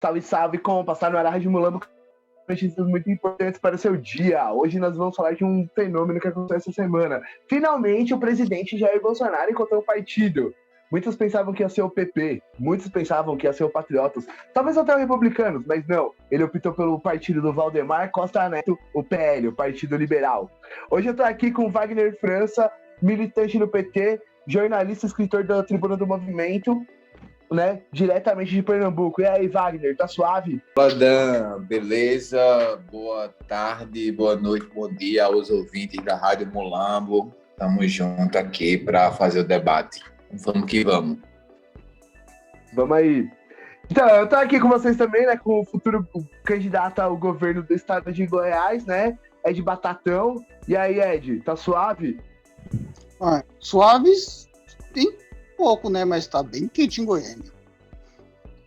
Salve, salve, compa! Está no ar a Rádio Mulambo, notícias muito importantes para o seu dia. Hoje nós vamos falar de um fenômeno que aconteceu essa semana. Finalmente, o presidente Jair Bolsonaro encontrou o partido. Muitos pensavam que ia ser o PP, muitos pensavam que ia ser o Patriotas, talvez até o Republicanos, mas não. Ele optou pelo partido do Valdemar Costa Neto, o PL, o Partido Liberal. Hoje eu estou aqui com Wagner França, militante do PT, jornalista e escritor da Tribuna do Movimento, né, diretamente de Pernambuco. E aí, Wagner, tá suave? Olá, Dan, beleza? Boa tarde, boa noite, bom dia aos ouvintes da Rádio Mulambo. Estamos juntos aqui para fazer o debate. Vamos que vamos. Vamos aí. Então, eu tô aqui com vocês também, né, com o futuro candidato ao governo do estado de Goiás, né, Ed Batatão. E aí, Ed, tá suave? Suaves tem pouco, né, mas tá bem quente em Goiânia.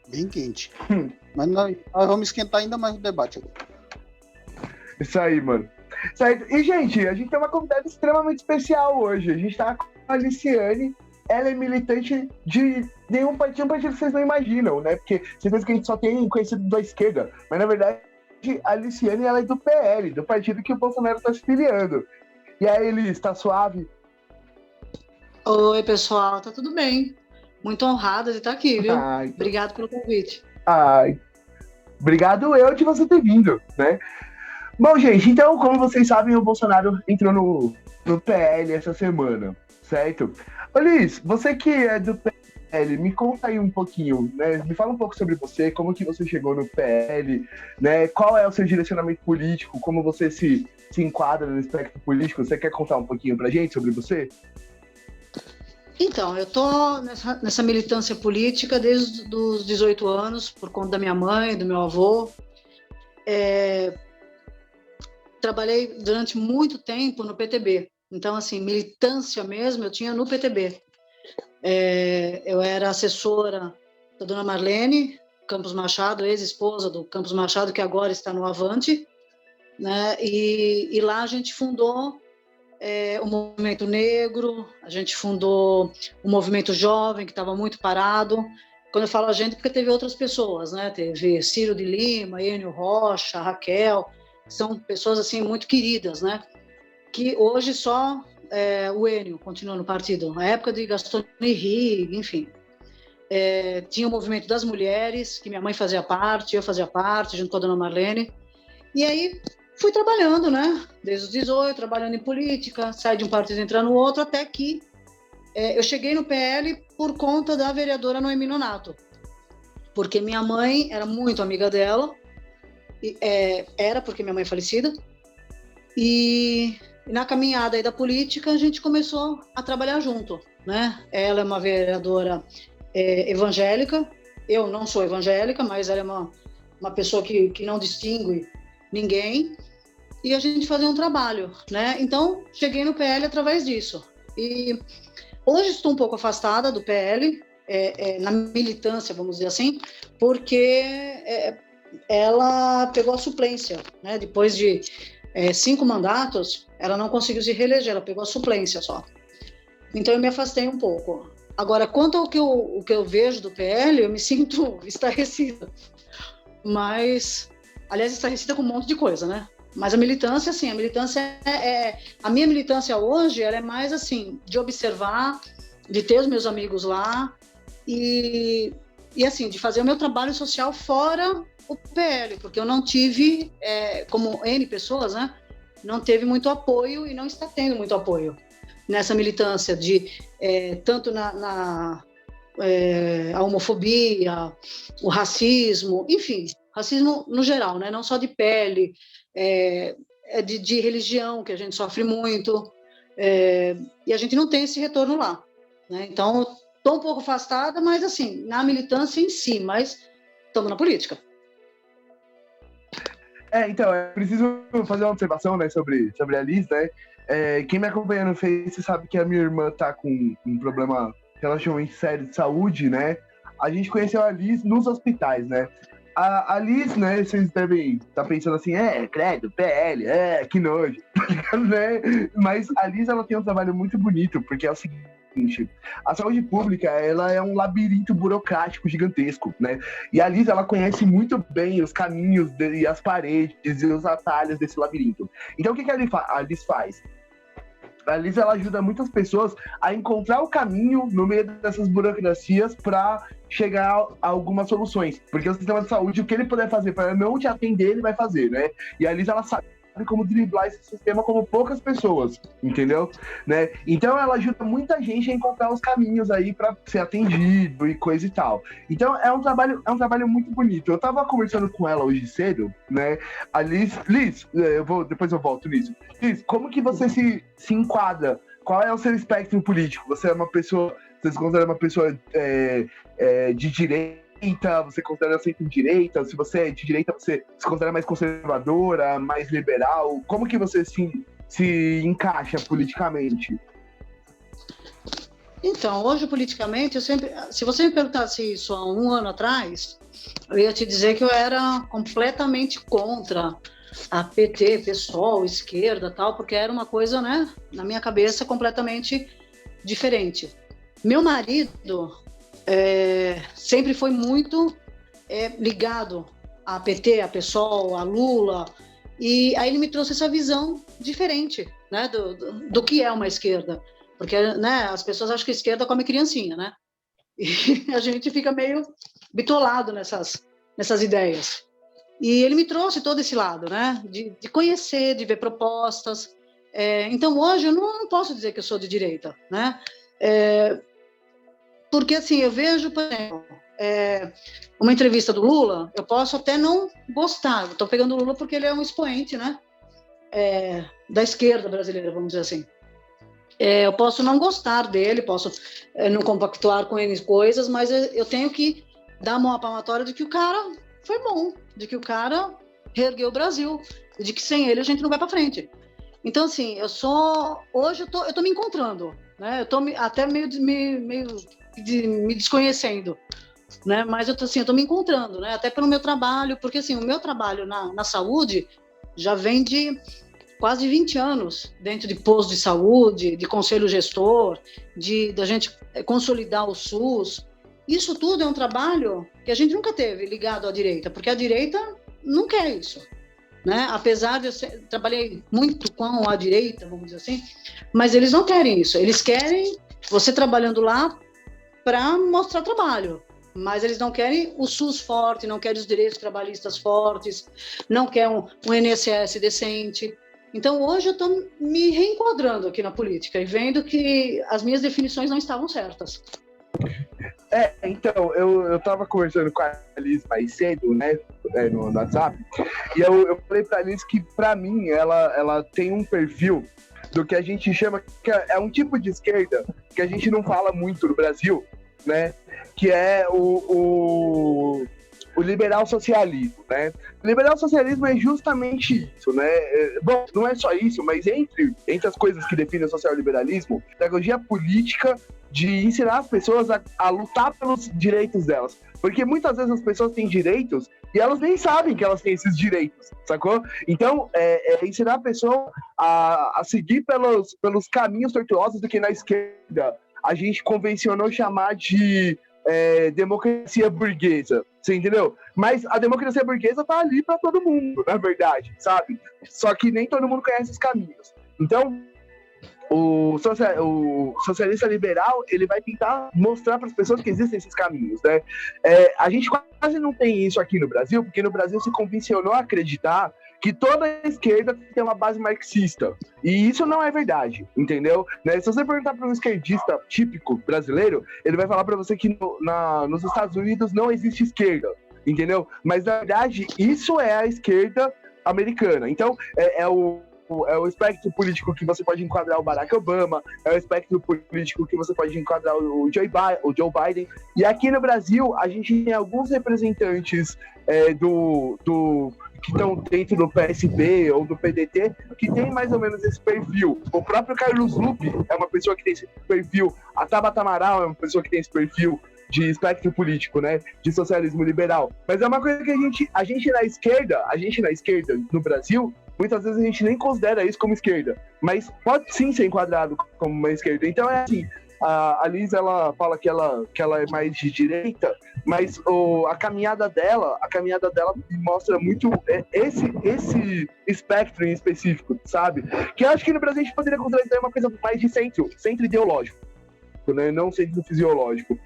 Bem quente. Mas nós vamos esquentar ainda mais o debate agora. Isso aí, mano. Certo. E, gente, a gente tem uma convidada extremamente especial hoje. A gente tá com a Aliciane. Ela é militante de um partido que vocês não imaginam, né? Porque vocês pensam que a gente só tem conhecido da esquerda. Mas, na verdade, a Aliciane, ela é do PL, do partido que o Bolsonaro tá se filiando. E aí, Elis, tá suave? Oi, pessoal, tá tudo bem? Muito honrada de estar aqui, viu? Obrigado pelo convite. Obrigado de você ter vindo, né? Bom, gente, então, como vocês sabem, o Bolsonaro entrou no PL essa semana, certo? Ô, Liz, você que é do PL, me conta aí um pouquinho, né? Me fala um pouco sobre você, como que você chegou no PL, né? Qual é o seu direcionamento político, como você se enquadra no espectro político? Você quer contar um pouquinho pra gente sobre você? Então, eu tô nessa militância política desde os 18 anos, por conta da minha mãe, do meu avô. Trabalhei durante muito tempo no PTB. Então, assim, militância mesmo eu tinha no PTB. Eu era assessora da dona Marlene Campos Machado, ex-esposa do Campos Machado, que agora está no Avante, né? E lá a gente fundou o movimento negro, a gente fundou o movimento jovem, que estava muito parado. Quando eu falo a gente, porque teve outras pessoas, né? Teve Ciro de Lima, Enio Rocha, Raquel, são pessoas assim muito queridas, né? Que hoje só o Enio continua no partido. Na época de Gaston Henrique, enfim. Tinha o movimento das mulheres, que minha mãe fazia parte, eu fazia parte, junto com a dona Marlene. E aí fui trabalhando, né? Desde os 18, trabalhando em política, saí de um partido e entrar no outro, até que eu cheguei no PL por conta da vereadora Noemi Nonato. Porque minha mãe era muito amiga dela, era porque minha mãe é falecida, e na caminhada aí da política a gente começou a trabalhar junto, né? Ela é uma vereadora evangélica, eu não sou evangélica, mas ela é uma pessoa que não distingue ninguém, e a gente fazia um trabalho, né? Então, cheguei no PL através disso. E hoje estou um pouco afastada do PL, na militância, vamos dizer assim, porque ela pegou a suplência, né? Depois de 5 mandatos, ela não conseguiu se reeleger, ela pegou a suplência só. Então, eu me afastei um pouco. Agora, quanto ao que eu vejo do PL, eu me sinto estarrecida. Mas, aliás, estarrecida com um monte de coisa, né? Mas a militância, assim, a minha militância hoje, ela é mais, assim, de observar, de ter os meus amigos lá e assim, de fazer o meu trabalho social fora o PL, porque eu não tive, como N pessoas, né, não teve muito apoio e não está tendo muito apoio nessa militância tanto a homofobia, o racismo, enfim, racismo no geral, né, não só de pele, de religião, que a gente sofre muito, e a gente não tem esse retorno lá, né? Então, estou um pouco afastada, mas assim, na militância em si, mas estamos na política. Então, eu preciso fazer uma observação, né, sobre a Liz, né? Quem me acompanha no Face sabe que a minha irmã tá com um problema relativamente sério de saúde, né? A gente conheceu a Liz nos hospitais, né? A Liz, né, vocês devem estar pensando assim, credo, PL, que nojo, né? Mas a Liz, ela tem um trabalho muito bonito, porque é o seguinte, a saúde pública, ela é um labirinto burocrático gigantesco, né? E a Liz, ela conhece muito bem os caminhos e as paredes e os atalhos desse labirinto. Então, o que a Liz faz? A Liz, ela ajuda muitas pessoas a encontrar o caminho no meio dessas burocracias para chegar a algumas soluções. Porque o sistema de saúde, o que ele puder fazer para não te atender, ele vai fazer, né? E a Liz, ela sabe como driblar esse sistema como poucas pessoas, entendeu? Né? Então ela ajuda muita gente a encontrar os caminhos aí para ser atendido e coisa e tal. Então é um trabalho muito bonito. Eu tava conversando com ela hoje cedo, né? A Liz, depois eu volto nisso. Liz, como que você se enquadra? Qual é o seu espectro político? Você se considera uma pessoa de direita? Você considera centro-direita? Se você é de direita, você se considera mais conservadora, mais liberal? Como que você se encaixa politicamente? Então, hoje, politicamente, se você me perguntasse isso há um ano atrás, eu ia te dizer que eu era completamente contra a PT, PSOL, esquerda, tal, porque era uma coisa, né, na minha cabeça, completamente diferente. Meu marido sempre foi muito ligado à PT, à PSOL, a Lula, e aí ele me trouxe essa visão diferente, né, do que é uma esquerda, porque, né, as pessoas acham que a esquerda come criancinha, né, e a gente fica meio bitolado nessas ideias. E ele me trouxe todo esse lado, né, de conhecer, de ver propostas. Então hoje eu não posso dizer que eu sou de direita, né, porque, assim, eu vejo, por exemplo, uma entrevista do Lula, eu posso até não gostar. Estou pegando o Lula porque ele é um expoente, né, da esquerda brasileira, vamos dizer assim. Eu posso não gostar dele, posso não compactuar com ele coisas, mas eu tenho que dar uma palmatória de que o cara foi bom, de que o cara reergueu o Brasil, de que sem ele a gente não vai para frente. Então, assim, hoje eu tô me encontrando, né? Eu tô até meio me desconhecendo, né? Mas eu tô me encontrando, né? Até pelo meu trabalho, porque assim, o meu trabalho na saúde já vem de quase 20 anos dentro de posto de saúde, de conselho gestor, da gente consolidar o SUS. Isso tudo é um trabalho que a gente nunca teve ligado à direita, porque a direita não quer isso, né? Apesar de eu trabalhei muito com a direita, vamos dizer assim, mas eles não querem isso. Eles querem você trabalhando lá para mostrar trabalho, mas eles não querem o SUS forte, não querem os direitos trabalhistas fortes, não querem um INSS decente. Então, hoje eu estou me reenquadrando aqui na política e vendo que as minhas definições não estavam certas. Então, eu estava conversando com a Liz mais cedo, né, no WhatsApp, e eu falei para a Liz que, para mim, ela tem um perfil do que a gente chama, que é um tipo de esquerda que a gente não fala muito no Brasil, né? Que é o liberal socialismo, né? O liberal socialismo é justamente isso, né? Bom, não é só isso, mas entre as coisas que definem o social liberalismo, pedagogia política de ensinar as pessoas a lutar pelos direitos delas. Porque muitas vezes as pessoas têm direitos e elas nem sabem que elas têm esses direitos, sacou? Então, ensinar a pessoa a seguir pelos caminhos tortuosos do que na esquerda a gente convencionou chamar de democracia burguesa, você entendeu? Mas a democracia burguesa tá ali para todo mundo, na verdade, sabe? Só que nem todo mundo conhece os caminhos. Então, o socialista liberal, ele vai tentar mostrar para as pessoas que existem esses caminhos, né? A gente quase não tem isso aqui no Brasil, porque no Brasil se convencionou a acreditar que toda a esquerda tem uma base marxista. E isso não é verdade, entendeu? Né? Se você perguntar para um esquerdista típico brasileiro, ele vai falar para você que nos Estados Unidos não existe esquerda, entendeu? Mas, na verdade, isso é a esquerda americana. Então, é o espectro político que você pode enquadrar o Barack Obama, é o espectro político que você pode enquadrar o Joe Biden. E aqui no Brasil, a gente tem alguns representantes que estão dentro do PSB ou do PDT, que tem mais ou menos esse perfil. O próprio Carlos Lupe é uma pessoa que tem esse perfil, a Tabata Amaral é uma pessoa que tem esse perfil de espectro político, né, de socialismo liberal. Mas é uma coisa que a gente na esquerda no Brasil, muitas vezes a gente nem considera isso como esquerda, mas pode sim ser enquadrado como uma esquerda. Então é assim, A Liz, ela fala que ela é mais de direita, mas a caminhada dela mostra muito esse espectro em específico, sabe? Que eu acho que no Brasil a gente poderia considerar uma coisa mais de centro ideológico, né? Não centro fisiológico.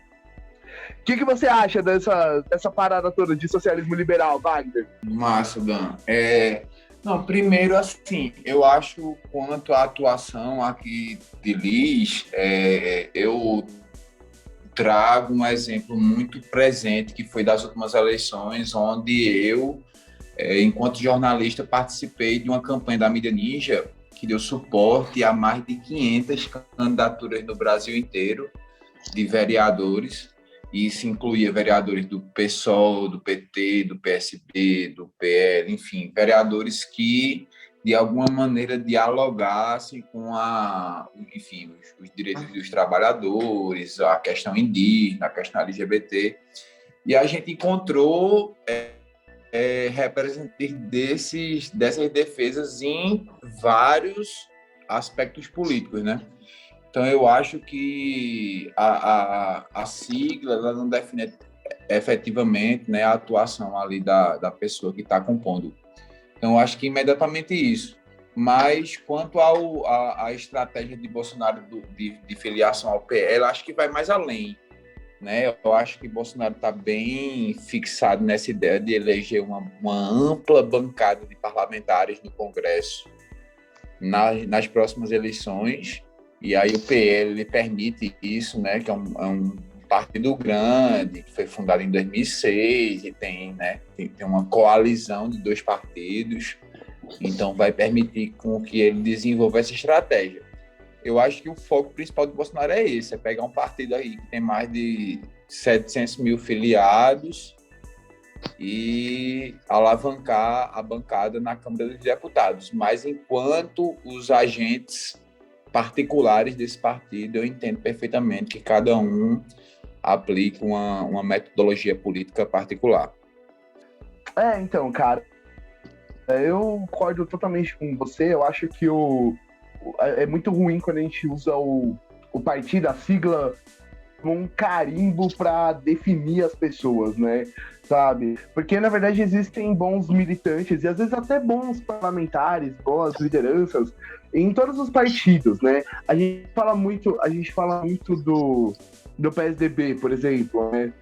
O que você acha dessa parada toda de socialismo liberal, Wagner? Massa, Dan. Não, primeiro, assim, eu acho, quanto à atuação aqui de Liz, eu trago um exemplo muito presente, que foi das últimas eleições, onde eu, enquanto jornalista, participei de uma campanha da Mídia Ninja, que deu suporte a mais de 500 candidaturas no Brasil inteiro, de vereadores. Isso incluía vereadores do PSOL, do PT, do PSB, do PL, enfim, vereadores que, de alguma maneira, dialogassem com os direitos dos trabalhadores, a questão indígena, a questão LGBT. E a gente encontrou representantes dessas defesas em vários aspectos políticos, né? Então, eu acho que a sigla ela não define efetivamente, né, a atuação ali da pessoa que está compondo. Então, eu acho que imediatamente isso. Mas, quanto à estratégia de Bolsonaro de filiação ao PL, acho que vai mais além, né? Eu acho que Bolsonaro está bem fixado nessa ideia de eleger uma ampla bancada de parlamentares no Congresso nas próximas eleições. E aí o PL ele permite isso, né, que é um partido grande, que foi fundado em 2006 e tem uma coalizão de 2 partidos, então vai permitir com que ele desenvolva essa estratégia. Eu acho que o foco principal do Bolsonaro é esse, é pegar um partido aí que tem mais de 700 mil filiados e alavancar a bancada na Câmara dos Deputados. Mas enquanto os agentes particulares desse partido, eu entendo perfeitamente que cada um aplica uma metodologia política particular. Então, cara, eu concordo totalmente com você. Eu acho que é muito ruim quando a gente usa o partido, a sigla, como um carimbo para definir as pessoas, né? Sabe? Porque, na verdade, existem bons militantes e, às vezes, até bons parlamentares, boas lideranças em todos os partidos, né? A gente fala muito do PSDB, por exemplo, né?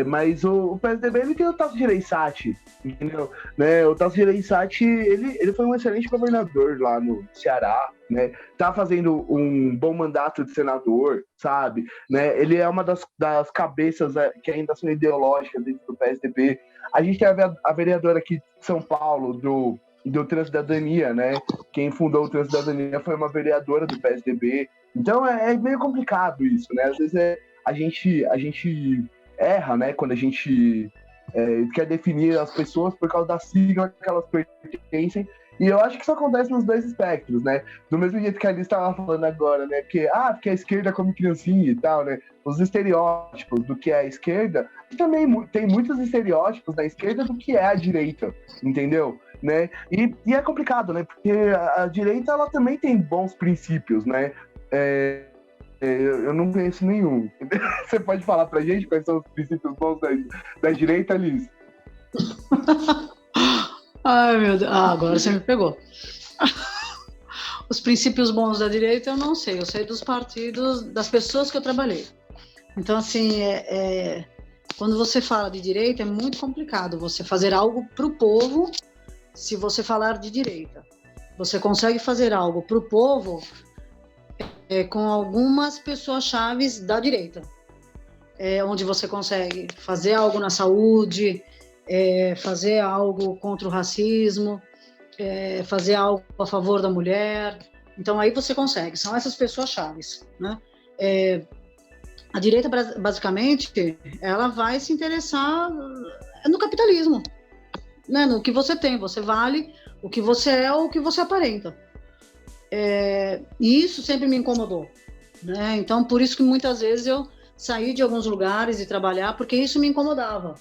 Mas o PSDB, ele tem o Tasso Gereissati, entendeu? Né? O Tasso Gereissati, ele foi um excelente governador lá no Ceará, né? Tá fazendo um bom mandato de senador, sabe? Né? Ele é uma das cabeças que ainda são ideológicas dentro do PSDB. A gente tem a vereadora aqui de São Paulo, do Transcidadania, né? Quem fundou o Transcidadania foi uma vereadora do PSDB. Então é meio complicado isso, né? Às vezes a gente erra, né? Quando a gente quer definir as pessoas por causa da sigla que elas pertencem. E eu acho que isso acontece nos 2 espectros, né? Do mesmo jeito que a Alice estava falando agora, né? Porque a esquerda come criancinha e tal, né? Os estereótipos do que é a esquerda, também tem muitos estereótipos da esquerda do que é a direita, entendeu? Né? E é complicado, né? Porque a direita, ela também tem bons princípios, né? Eu não conheço nenhum. Você pode falar pra gente quais são os princípios bons da direita, Liz? Ai, meu Deus. Agora você me pegou. Os princípios bons da direita eu não sei. Eu sei dos partidos, das pessoas que eu trabalhei. Então, assim, quando você fala de direita, é muito complicado você fazer algo pro povo se você falar de direita. Você consegue fazer algo pro povo com algumas pessoas chaves da direita, onde você consegue fazer algo na saúde, fazer algo contra o racismo, fazer algo a favor da mulher. Então aí você consegue, são essas pessoas chaves, né? A direita, basicamente, ela vai se interessar no capitalismo, né? No que você tem, você vale o que você é ou o que você aparenta. E isso sempre me incomodou, né? Então, por isso que muitas vezes eu saí de alguns lugares e trabalhar, porque isso me incomodava.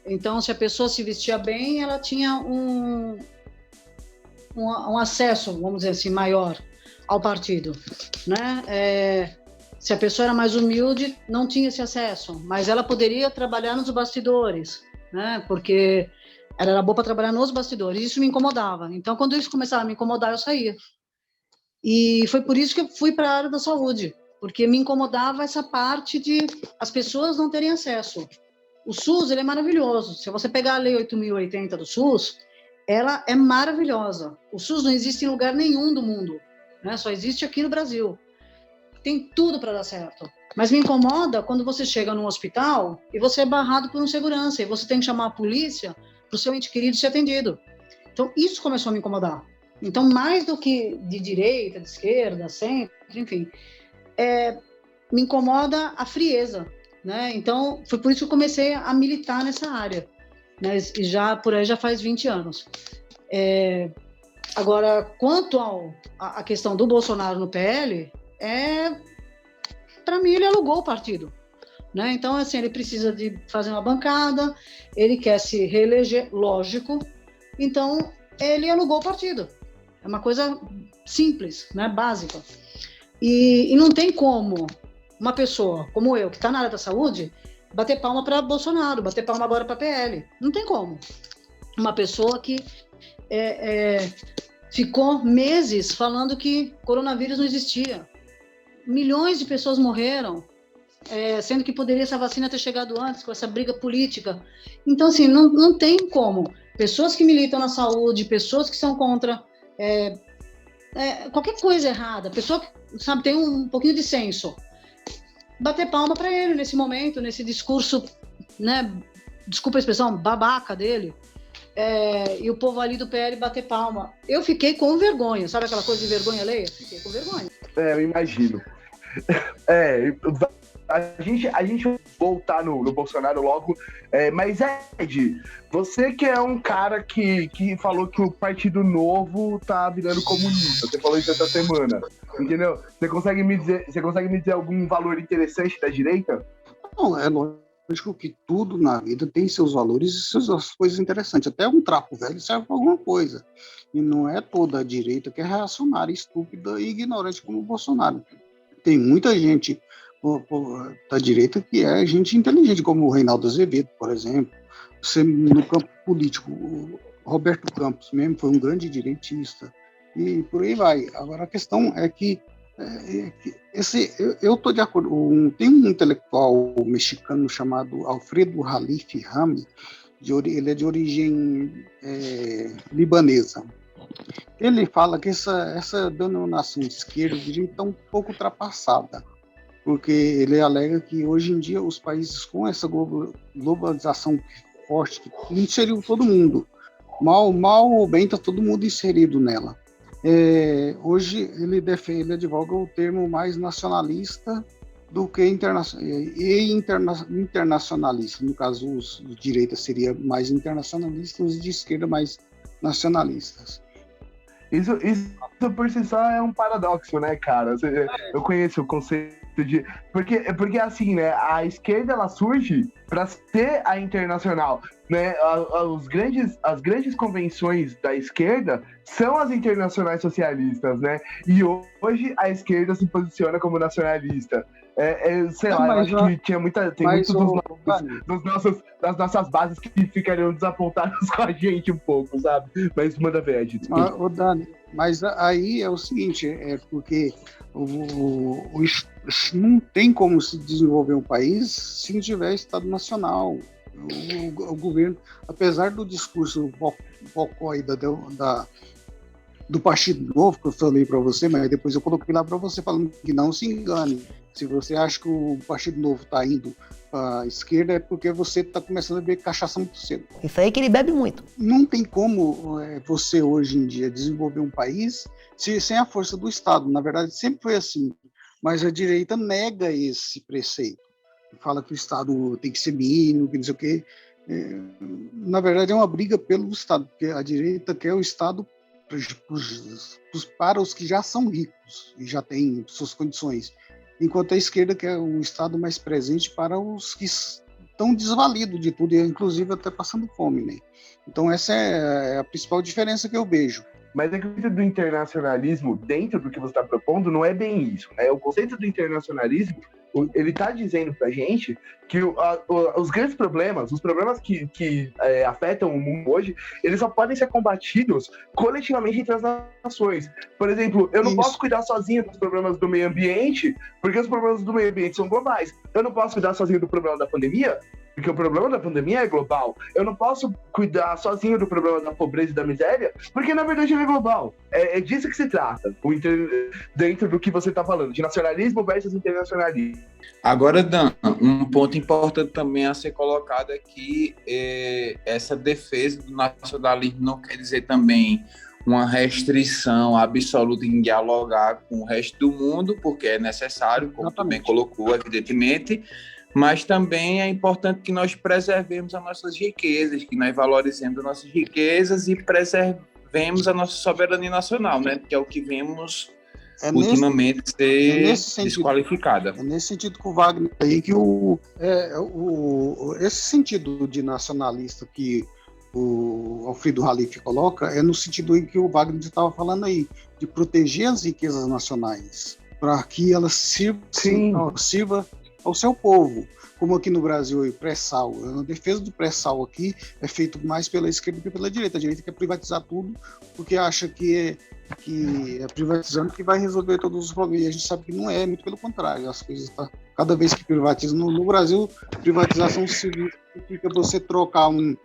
Então, se a pessoa se vestia bem, ela tinha um acesso, vamos dizer assim, maior ao partido, né? Se a pessoa era mais humilde, não tinha esse acesso, mas ela poderia trabalhar nos bastidores, né? Porque ela era boa para trabalhar nos bastidores. Isso me incomodava. Então, quando isso começava a me incomodar, eu saía. E foi por isso que eu fui para a área da saúde, porque me incomodava essa parte de as pessoas não terem acesso. O SUS, ele é maravilhoso. Se você pegar a Lei 8.080 do SUS, ela é maravilhosa. O SUS não existe em lugar nenhum do mundo, né? Só existe aqui no Brasil. Tem tudo para dar certo. Mas me incomoda quando você chega num hospital e você é barrado por um segurança e você tem que chamar a polícia para o seu ente querido ser atendido. Então, isso começou a me incomodar. Então, mais do que de direita, de esquerda, centro, enfim, me incomoda a frieza, né? Então, foi por isso que eu comecei a militar nessa área, né? E já, por aí já faz 20 anos. Agora, quanto à questão do Bolsonaro no PL, para mim, ele alugou o partido, né? Então, assim, ele precisa de fazer uma bancada, ele quer se reeleger, lógico, então ele alugou o partido. É uma coisa simples, né? Básica. E não tem como uma pessoa como eu, que está na área da saúde, bater palma para Bolsonaro, bater palma agora para PL. Não tem como. Uma pessoa que ficou meses falando que coronavírus não existia. Milhões de pessoas morreram, sendo que poderia essa vacina ter chegado antes, com essa briga política. Então, assim, não tem como. Pessoas que militam na saúde, pessoas que são contra qualquer coisa errada, pessoa que, sabe, tem um pouquinho de senso, bater palma para ele nesse momento, nesse discurso, né, desculpa a expressão, babaca dele, e o povo ali do PL bater palma. Eu fiquei com vergonha, sabe aquela coisa de vergonha alheia? Fiquei com vergonha. Eu imagino. A gente vai voltar no Bolsonaro logo, mas Ed, você que é um cara que falou que o Partido Novo tá virando comunista, você falou isso essa semana, entendeu? Você consegue me dizer algum valor interessante da direita? Não, é lógico que tudo na vida tem seus valores e suas coisas interessantes. Até um trapo velho serve para alguma coisa. E não é toda a direita que é reacionária, estúpida e ignorante como o Bolsonaro. Tem muita gente da direita que é gente inteligente, como o Reinaldo Azevedo, por exemplo. Você, no campo político, o Roberto Campos mesmo foi um grande direitista, e por aí vai. Agora, a questão é que eu estou de acordo. Tem um intelectual mexicano chamado Alfredo Halif Rami, ele é de origem libanesa. Ele fala que essa denominação de esquerda e direita está um pouco ultrapassada, porque ele alega que hoje em dia os países com essa globalização forte, que inseriu todo mundo, mal ou bem está todo mundo inserido nela. Hoje ele advoga o termo mais nacionalista do que internacionalista. No caso, os de direita seria mais internacionalistas, os de esquerda mais nacionalistas. Isso por si só é um paradoxo, né, cara? Eu conheço o conceito de... Porque assim, né, a esquerda, ela surge para ser a internacional, né? As grandes convenções da esquerda são as internacionais socialistas, né? E hoje a esquerda se posiciona como nacionalista. Sei lá, eu acho que tem muitos das nossas bases que ficariam desapontadas com a gente um pouco, sabe? Mas manda ver, Ed. Dani, mas aí é o seguinte, porque não tem como se desenvolver um país se não tiver Estado Nacional. O governo, apesar do discurso bocói do Partido Novo, que eu falei para você, mas depois eu coloquei lá para você falando que não se engane. Se você acha que o Partido Novo está indo para a esquerda, é porque você está começando a beber cachaça muito cedo. Isso aí que ele bebe muito. Não tem como você, hoje em dia, desenvolver um país sem a força do Estado. Na verdade, sempre foi assim. Mas a direita nega esse preceito. Fala que o Estado tem que ser mínimo, que não sei o quê. Na verdade, é uma briga pelo Estado, porque a direita quer o Estado para os que já são ricos e já têm suas condições, enquanto a esquerda quer um Estado mais presente para os que estão desvalidos de tudo, inclusive até passando fome, né? Então essa é a principal diferença que eu vejo. Mas é que o conceito do internacionalismo, dentro do que você está propondo, não é bem isso, né? O conceito do internacionalismo, ele está dizendo pra gente que os grandes problemas, os problemas que afetam o mundo hoje, eles só podem ser combatidos coletivamente entre as nações. Por exemplo, eu não posso cuidar sozinho dos problemas do meio ambiente, porque os problemas do meio ambiente são globais. Eu não posso cuidar sozinho do problema da pandemia, porque o problema da pandemia é global. Eu não posso cuidar sozinho do problema da pobreza e da miséria, porque na verdade ele é global. É disso que se trata, dentro do que você está falando, de nacionalismo versus internacionalismo. Agora, Dan, um ponto importante também a ser colocado é que essa defesa do nacionalismo não quer dizer também uma restrição absoluta em dialogar com o resto do mundo, porque é necessário, como também colocou, evidentemente, mas também é importante que nós preservemos as nossas riquezas, que nós valorizemos as nossas riquezas e preservemos a nossa soberania nacional, né? Que é o que vemos ultimamente ser desqualificada. É nesse sentido que o Wagner aí, que esse sentido de nacionalista que o Alfredo Halif coloca, é no sentido em que o Wagner estava falando aí, de proteger as riquezas nacionais, para que elas sirva ao seu povo, como aqui no Brasil, o pré-sal. A defesa do pré-sal aqui é feito mais pela esquerda que pela direita. A direita quer privatizar tudo porque acha que é privatizando que vai resolver todos os problemas. E a gente sabe que não é, muito pelo contrário. As coisas cada vez que privatiza no Brasil, privatização significa você trocar um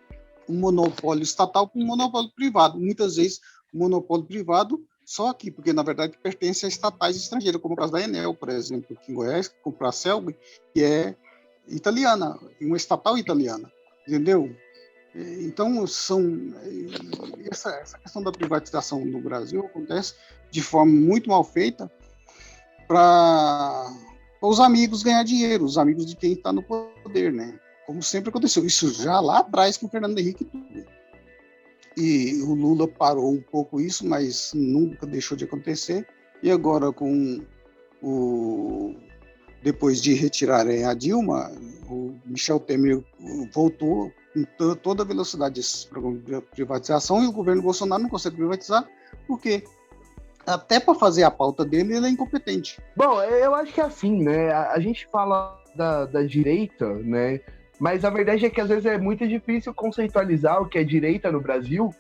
monopólio estatal por um monopólio privado. Muitas vezes, o monopólio privado só aqui, porque na verdade pertence a estatais estrangeiras, como o caso da Enel, por exemplo, aqui em Goiás, que comprou a Celg, que é italiana, uma estatal italiana, entendeu? Então, essa questão da privatização no Brasil acontece de forma muito mal feita para os amigos ganhar dinheiro, os amigos de quem está no poder, né? Como sempre aconteceu, isso já lá atrás com o Fernando Henrique tudo. E o Lula parou um pouco isso, mas nunca deixou de acontecer. E agora, depois de retirarem a Dilma, o Michel Temer voltou com toda a velocidade desse programa de privatização, e o governo Bolsonaro não consegue privatizar, porque até para fazer a pauta dele, ele é incompetente. Bom, eu acho que é assim, né? A gente fala da direita, né? Mas a verdade é que às vezes é muito difícil conceitualizar o que é direita no Brasil.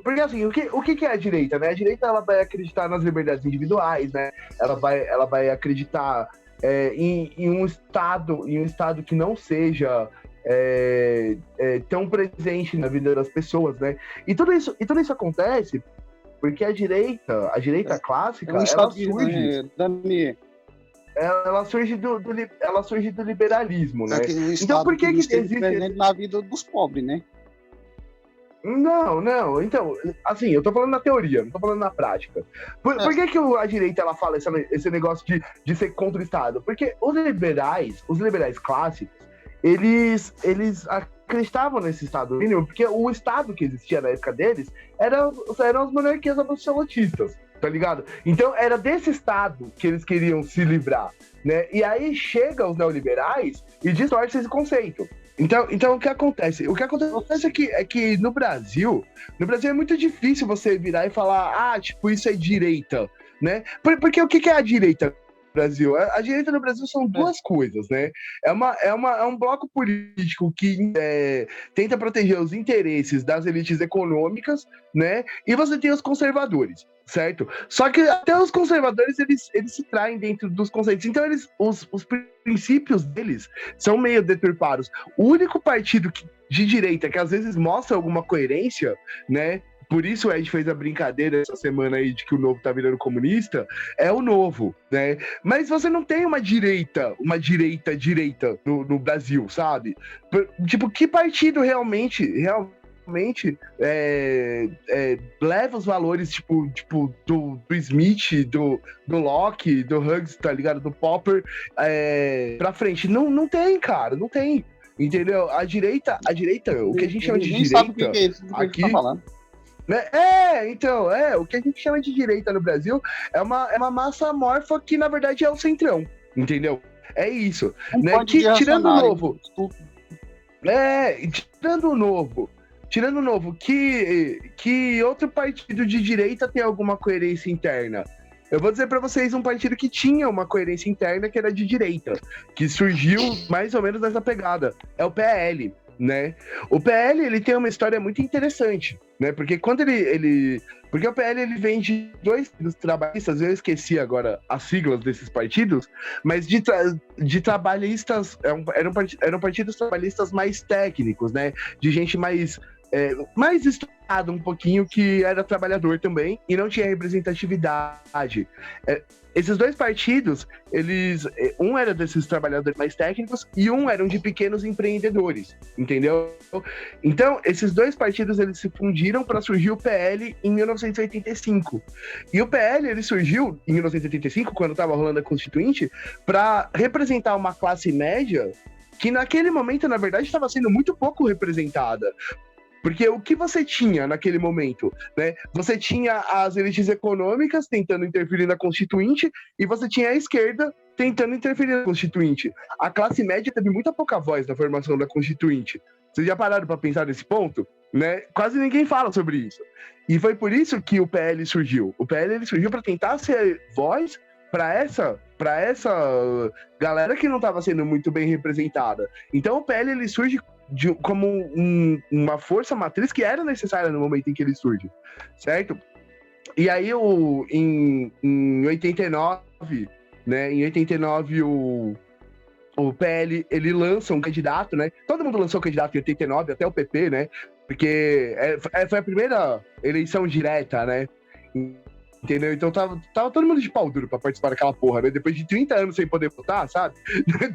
Porque assim, o que é a direita, né? A direita, ela vai acreditar nas liberdades individuais, né? Ela vai acreditar em um estado que não seja tão presente na vida das pessoas, né? E tudo isso acontece porque a direita clássica, ela surge do liberalismo, né? Então por que existe presente na vida dos pobres, né? Não. Então, assim, eu tô falando na teoria, não tô falando na prática. Por que a direita ela fala esse negócio de ser contra o Estado? Porque os liberais clássicos, eles acreditavam nesse Estado mínimo, porque o Estado que existia na época deles eram as monarquias absolutistas, tá ligado? Então, era desse Estado que eles queriam se livrar, né? E aí chegam os neoliberais e distorcem esse conceito. Então, o que acontece? O que acontece é que no Brasil é muito difícil você virar e falar, isso é direita, né? Porque o que é a direita no Brasil? A direita no Brasil são duas coisas, né? É um bloco político que tenta proteger os interesses das elites econômicas, né? E você tem os conservadores, certo? Só que até os conservadores, eles se traem dentro dos conceitos. Então, os princípios deles são meio deturpados. O único partido de direita que às vezes mostra alguma coerência, né? Por isso o Ed fez a brincadeira essa semana aí de que o Novo tá virando comunista, é o Novo, né? Mas você não tem uma direita no Brasil, sabe? Tipo, que partido realmente leva os valores, tipo do Smith, do Locke, do Hughes, tá ligado? Do Popper, pra frente. Não tem, cara, não tem. Entendeu? A direita, o que a gente chama de direita... sabe o que é isso, aqui, tá falando. O que a gente chama de direita no Brasil é uma massa amorfa que, na verdade, é o centrão, entendeu? É isso. Né? Tirando o Novo... Tirando o Novo, tirando o Novo, que outro partido de direita tem alguma coerência interna? Eu vou dizer para vocês um partido que tinha uma coerência interna, que era de direita, que surgiu mais ou menos nessa pegada. É o PL, né? O PL, ele tem uma história muito interessante, né? Porque quando porque o PL, ele vem de dois trabalhistas, eu esqueci agora as siglas desses partidos, mas de trabalhistas, eram partidos trabalhistas mais técnicos, né? De gente mais estudado um pouquinho, que era trabalhador também e não tinha representatividade. Esses dois partidos, um era desses trabalhadores mais técnicos e um eram de pequenos empreendedores, entendeu? Então, esses dois partidos, eles se fundiram para surgir o PL em 1985. E o PL, ele surgiu em 1985, quando estava rolando a Constituinte, para representar uma classe média que naquele momento, na verdade, estava sendo muito pouco representada. Porque o que você tinha naquele momento, né? Você tinha as elites econômicas tentando interferir na Constituinte e você tinha a esquerda tentando interferir na Constituinte. A classe média teve muito pouca voz na formação da Constituinte. Vocês já pararam para pensar nesse ponto? Né? Quase ninguém fala sobre isso. E foi por isso que o PL surgiu. O PL, ele surgiu para tentar ser voz para essa galera que não estava sendo muito bem representada. Então o PL, ele surge como uma força matriz que era necessária no momento em que ele surge, certo? E aí, em 89, né? Em 89, o PL, ele lança um candidato, né? Todo mundo lançou candidato em 89, até o PP, né? Porque foi a primeira eleição direta, né? Entendeu? Então tava todo mundo de pau duro pra participar daquela porra, né? Depois de 30 anos sem poder votar, sabe?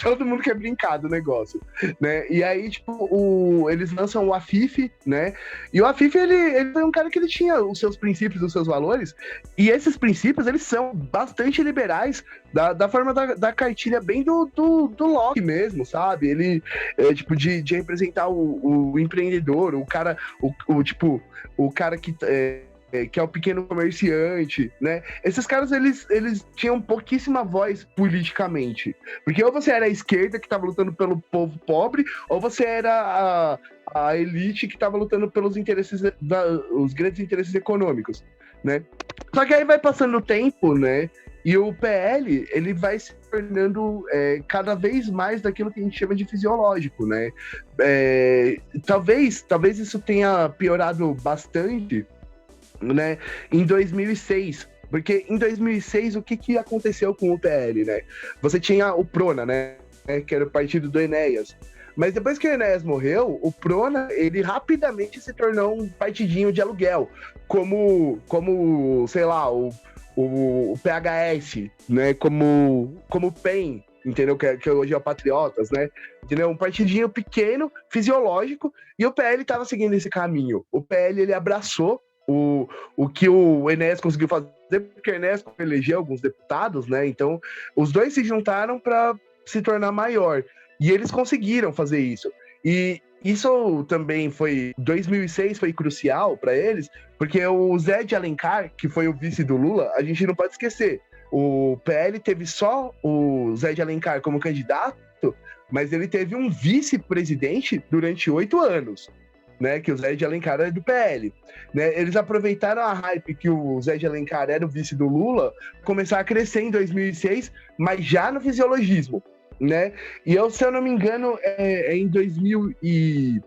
Todo mundo quer brincar do negócio, né? E aí, tipo, eles lançam o Afif, né? E o Afif, ele foi um cara que ele tinha os seus princípios, os seus valores, e esses princípios, eles são bastante liberais, da forma da cartilha bem do Locke mesmo, sabe? Ele, tipo, de representar o empreendedor, o cara, o cara que é o pequeno comerciante, né? Esses caras, eles tinham pouquíssima voz politicamente. Porque ou você era a esquerda que estava lutando pelo povo pobre, ou você era a elite que estava lutando pelos interesses, os grandes interesses econômicos, né? Só que aí vai passando o tempo, né? E o PL, ele vai se tornando cada vez mais daquilo que a gente chama de fisiológico, né? Talvez isso tenha piorado bastante, né, em 2006, porque em 2006 o que aconteceu com o PL, né? Você tinha o Prona, né, que era o partido do Enéas, mas depois que o Enéas morreu, o Prona, ele rapidamente se tornou um partidinho de aluguel, como sei lá, o PHS, né, como o PEN, entendeu? Que hoje é o Patriotas, né? Entendeu? Um partidinho pequeno, fisiológico, e o PL estava seguindo esse caminho. O PL, ele abraçou o que o Enéas conseguiu fazer, porque o Enéas elegeu alguns deputados, né? Então, os dois se juntaram para se tornar maior. E eles conseguiram fazer isso. E isso também 2006 foi crucial para eles, porque o Zé de Alencar, que foi o vice do Lula, a gente não pode esquecer. O PL teve só o Zé de Alencar como candidato, mas ele teve um vice-presidente durante 8 anos. Né, que o Zé de Alencar era do PL, né? Eles aproveitaram a hype que o Zé de Alencar era o vice do Lula, começar a crescer em 2006, mas já no fisiologismo, né? E eu, se eu não me engano, em 2000 e...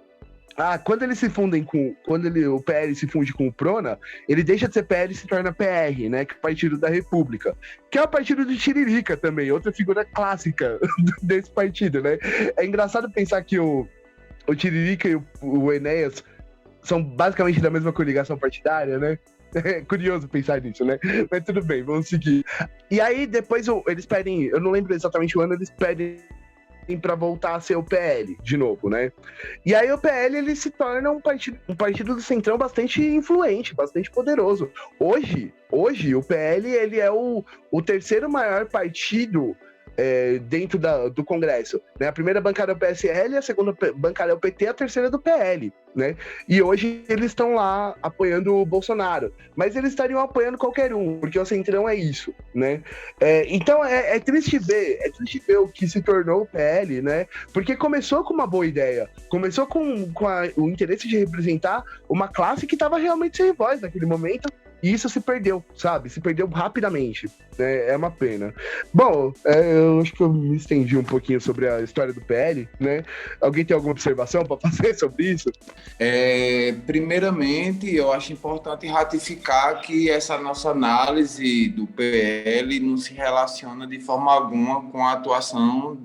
quando eles se fundem o PL se funde com o Prona, ele deixa de ser PL e se torna PR, né? Que é o Partido da República, que é o partido do Tiririca também, outra figura clássica desse partido, né? É engraçado pensar que o Tiririca e o Enéas são basicamente da mesma coligação partidária, né? É curioso pensar nisso, né? Mas tudo bem, vamos seguir. E aí, depois, eles pedem, eu não lembro exatamente o ano, eles pedem para voltar a ser o PL de novo, né? E aí o PL, ele se torna um partido do Centrão bastante influente, bastante poderoso. Hoje o PL, ele é o terceiro maior partido dentro do Congresso, né? A primeira bancada é o PSL, a segunda bancada é o PT, a terceira é do PL, né? E hoje eles estão lá apoiando o Bolsonaro, mas eles estariam apoiando qualquer um, porque o Centrão é isso, né? Então é triste ver o que se tornou o PL, né? Porque começou com uma boa ideia, começou com o interesse de representar uma classe que estava realmente sem voz naquele momento. E isso se perdeu, sabe? Se perdeu rapidamente. É uma pena. Bom, eu acho que eu me estendi um pouquinho sobre a história do PL, né? Alguém tem alguma observação para fazer sobre isso? Primeiramente, eu acho importante ratificar que essa nossa análise do PL não se relaciona de forma alguma com a atuação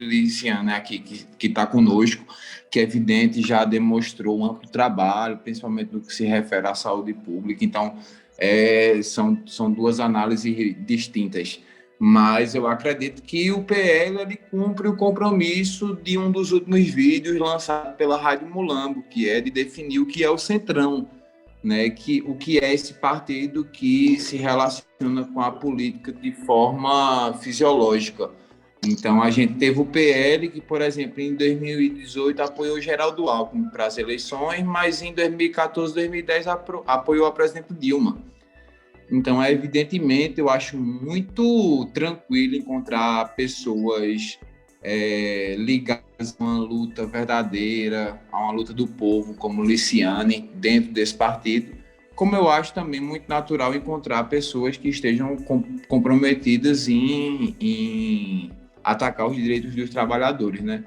Liciane aqui, que está conosco, que é evidente, já demonstrou um amplo trabalho, principalmente no que se refere à saúde pública. Então, são duas análises distintas. Mas eu acredito que o PL ele cumpre o compromisso de um dos últimos vídeos lançado pela Rádio Mulambo, que é de definir o que é o Centrão, né? O que é esse partido que se relaciona com a política de forma fisiológica. Então, a gente teve o PL, que, por exemplo, em 2018 apoiou Geraldo Alckmin para as eleições, mas em 2014, 2010 apoiou a presidente Dilma. Então, evidentemente, eu acho muito tranquilo encontrar pessoas ligadas a uma luta verdadeira, a uma luta do povo, como Liciane, dentro desse partido, como eu acho também muito natural encontrar pessoas que estejam comprometidas em atacar os direitos dos trabalhadores, né?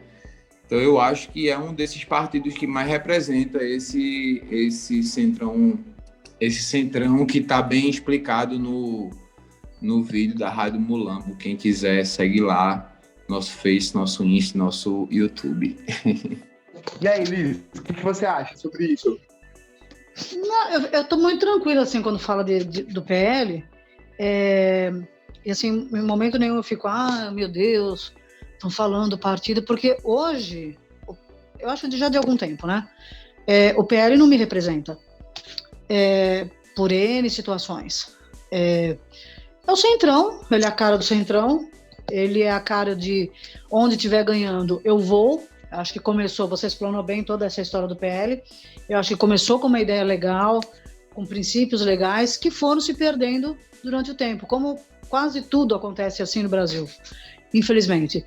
Então eu acho que é um desses partidos que mais representa esse centrão que está bem explicado no vídeo da Rádio Mulambo. Quem quiser, segue lá, nosso Face, nosso Insta, nosso YouTube. E aí, Liz, o que você acha sobre isso? Não, eu estou muito tranquila assim, quando fala do PL. E assim, em momento nenhum eu fico, meu Deus, estão falando do partido, porque hoje, eu acho que já de algum tempo, né? O PL não me representa, por N situações. É o Centrão, ele é a cara do Centrão, ele é a cara de onde estiver ganhando, eu vou. Acho que começou, você explanou bem toda essa história do PL, eu acho que começou com uma ideia legal, com princípios legais, que foram se perdendo durante o tempo, como quase tudo acontece assim no Brasil, infelizmente.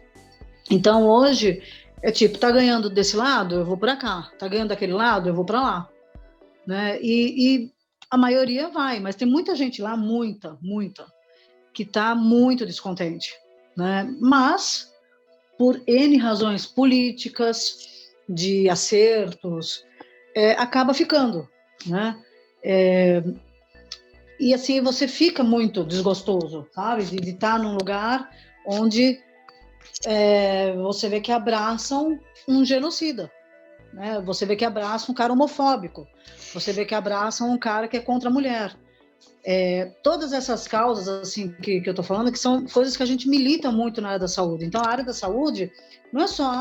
Então hoje é tipo, tá ganhando desse lado, eu vou para cá, tá ganhando daquele lado, eu vou para lá, né? E a maioria vai, mas tem muita gente lá, muita, que tá muito descontente, né? Mas por N razões políticas, de acertos, acaba ficando, né? E assim, você fica muito desgostoso, sabe? De estar num lugar onde você vê que abraçam um genocida, né? Você vê que abraçam um cara homofóbico, você vê que abraçam um cara que é contra a mulher. Todas essas causas assim, que eu estou falando, que são coisas que a gente milita muito na área da saúde. Então, a área da saúde não é só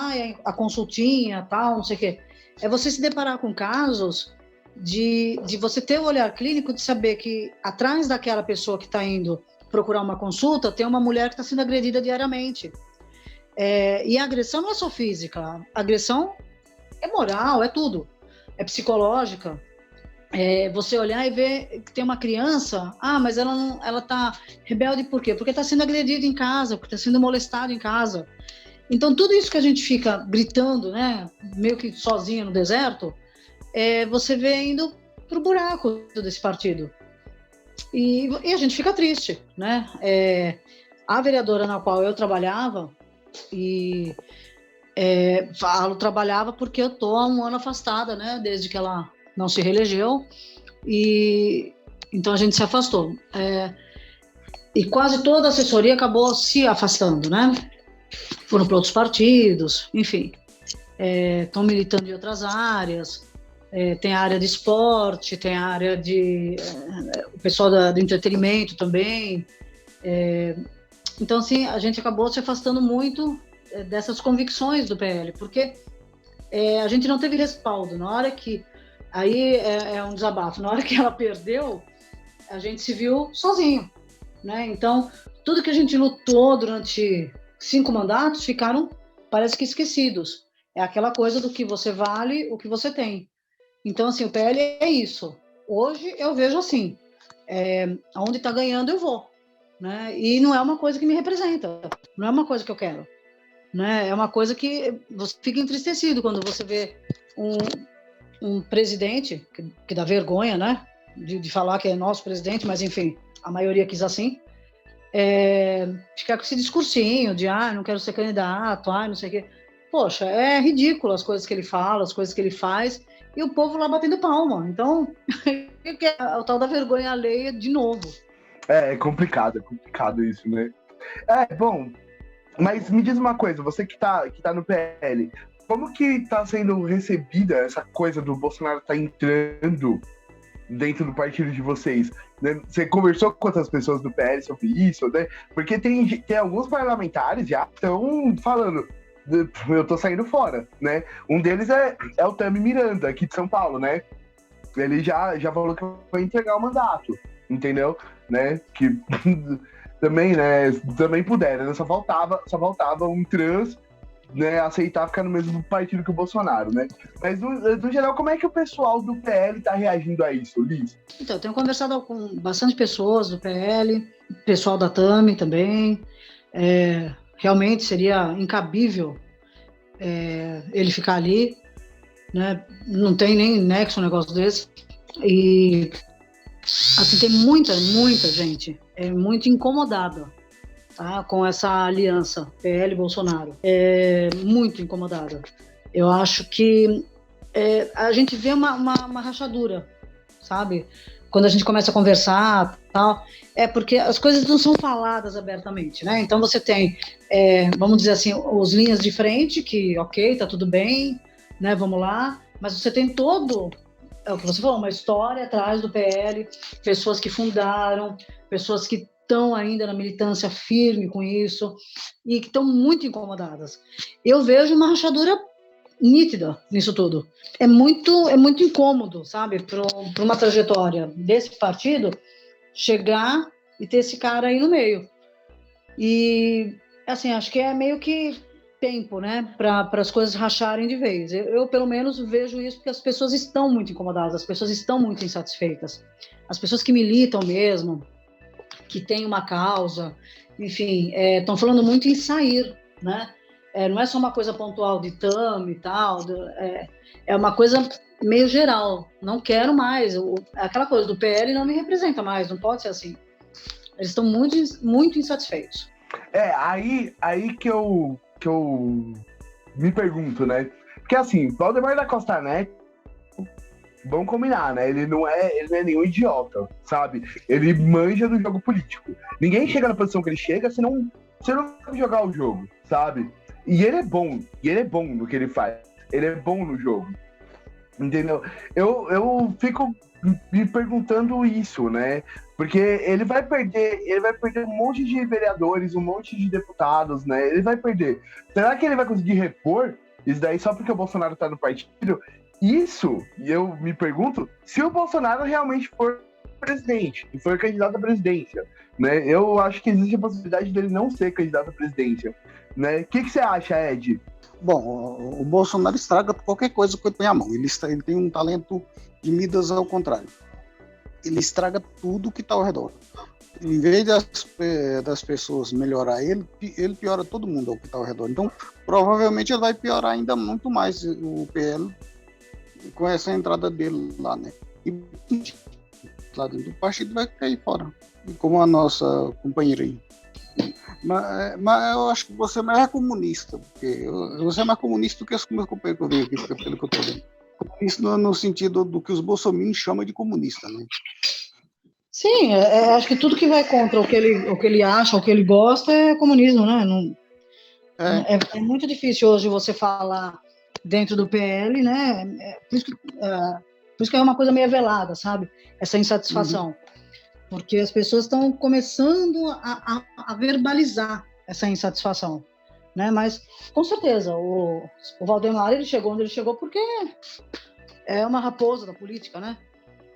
a consultinha, tal, não sei o quê. É você se deparar com casos de você ter o olhar clínico, de saber que atrás daquela pessoa que está indo procurar uma consulta, tem uma mulher que está sendo agredida diariamente. E a agressão não é só física, a agressão é moral, é tudo. É psicológica. Você olhar e ver que tem uma criança, mas ela está rebelde por quê? Porque está sendo agredida em casa, porque está sendo molestada em casa. Então, tudo isso que a gente fica gritando, né, meio que sozinha no deserto, você vê indo pro buraco desse partido. E a gente fica triste, né? A vereadora na qual eu trabalhava, trabalhava porque eu tô há um ano afastada, né? Desde que ela não se reelegeu, e então a gente se afastou. E quase toda a assessoria acabou se afastando, né? Foram para outros partidos, enfim. Estão militando em outras áreas. Tem a área de esporte, tem a área de... o pessoal do entretenimento também. Então, assim, a gente acabou se afastando muito dessas convicções do PL, porque a gente não teve respaldo. Na hora que... Aí é um desabafo. Na hora que ela perdeu, a gente se viu sozinho, né? Então, tudo que a gente lutou durante 5 mandatos parece que esquecidos. É aquela coisa do que você vale, o que você tem. Então, assim, o PL é isso. Hoje eu vejo assim, onde está ganhando eu vou, né? E não é uma coisa que me representa, não é uma coisa que eu quero, né? É uma coisa que você fica entristecido quando você vê um presidente, que dá vergonha, né? De falar que é nosso presidente, mas enfim, a maioria quis assim, ficar com esse discursinho de não quero ser candidato, não sei o quê. Poxa, é ridículo as coisas que ele fala, as coisas que ele faz, e o povo lá batendo palma. Então, o tal da vergonha alheia de novo. É complicado isso, né? Bom, mas me diz uma coisa, você que tá no PL, como que tá sendo recebida essa coisa do Bolsonaro tá entrando dentro do partido de vocês? Né? Você conversou com outras pessoas do PL sobre isso, né? Porque tem alguns parlamentares já estão falando, eu tô saindo fora, né? Um deles é o Tami Miranda, aqui de São Paulo, né? Ele já falou que vai entregar o mandato, entendeu? Né? Que também, né? Também puderam, né? Só faltava um trans, né, aceitar ficar no mesmo partido que o Bolsonaro, né? Mas, no geral, como é que o pessoal do PL tá reagindo a isso, Liz? Então, eu tenho conversado com bastante pessoas do PL, pessoal da Tami também. Realmente seria incabível ele ficar ali, né? Não tem nem nexo um negócio desse. E, assim, tem muita gente muito incomodada, tá, com essa aliança PL-Bolsonaro. Muito incomodada. Eu acho que a gente vê uma rachadura, sabe? Quando a gente começa a conversar, tal, porque as coisas não são faladas abertamente, né? Então você tem, vamos dizer assim, os linhas de frente, que ok, tá tudo bem, né? Vamos lá, mas você tem todo, é o que você falou, uma história atrás do PL, pessoas que fundaram, pessoas que estão ainda na militância firme com isso e que estão muito incomodadas. Eu vejo uma rachadura nítida nisso tudo. É muito incômodo, sabe, para uma trajetória desse partido chegar e ter esse cara aí no meio. E, assim, acho que é meio que tempo, né, para as coisas racharem de vez. Eu, pelo menos, vejo isso porque as pessoas estão muito incomodadas, as pessoas estão muito insatisfeitas. As pessoas que militam mesmo, que têm uma causa, enfim, estão falando muito em sair, né? Não é só uma coisa pontual de Tami e tal, é uma coisa meio geral. Não quero mais, aquela coisa do PL não me representa mais, não pode ser assim. Eles estão muito, muito insatisfeitos. Aí que eu me pergunto, né? Porque assim, Valdemar da Costa Neto, vamos combinar, né? Ele não é nenhum idiota, sabe? Ele manja do jogo político. Ninguém chega na posição que ele chega se não sabe jogar o jogo, sabe? E ele é bom no que ele faz. Ele é bom no jogo. Entendeu? Eu fico me perguntando isso, né? Porque ele vai perder um monte de vereadores, um monte de deputados, né? Ele vai perder. Será que ele vai conseguir repor isso daí só porque o Bolsonaro tá no partido? Isso, e eu me pergunto, se o Bolsonaro realmente for presidente, e for candidato à presidência, né? Eu acho que existe a possibilidade dele não ser candidato à presidência, né? O que você acha, Ed? Bom, o Bolsonaro estraga qualquer coisa que ele põe a mão. Ele tem um talento de Midas ao contrário. Ele estraga tudo que está ao redor. Em vez das pessoas melhorar ele piora todo mundo ao que está ao redor. Então, provavelmente ele vai piorar ainda muito mais o PL com essa entrada dele lá, né? E lá dentro do partido vai cair fora. Como a nossa companheira aí. Mas eu acho que você é mais comunista, porque você é mais comunista do que os meus companheiros que eu vi aqui, pelo que eu tô vendo. Comunista no sentido do que os bolsominions chamam de comunista, né? Sim, acho que tudo que vai contra o que ele acha, o que ele gosta é comunismo, né? É muito difícil hoje você falar dentro do PL, né? Por isso que é uma coisa meio velada, sabe? Essa insatisfação. Porque as pessoas estão começando a verbalizar essa insatisfação, né? Mas, com certeza, o Valdemar, ele chegou onde ele chegou porque é uma raposa da política, né?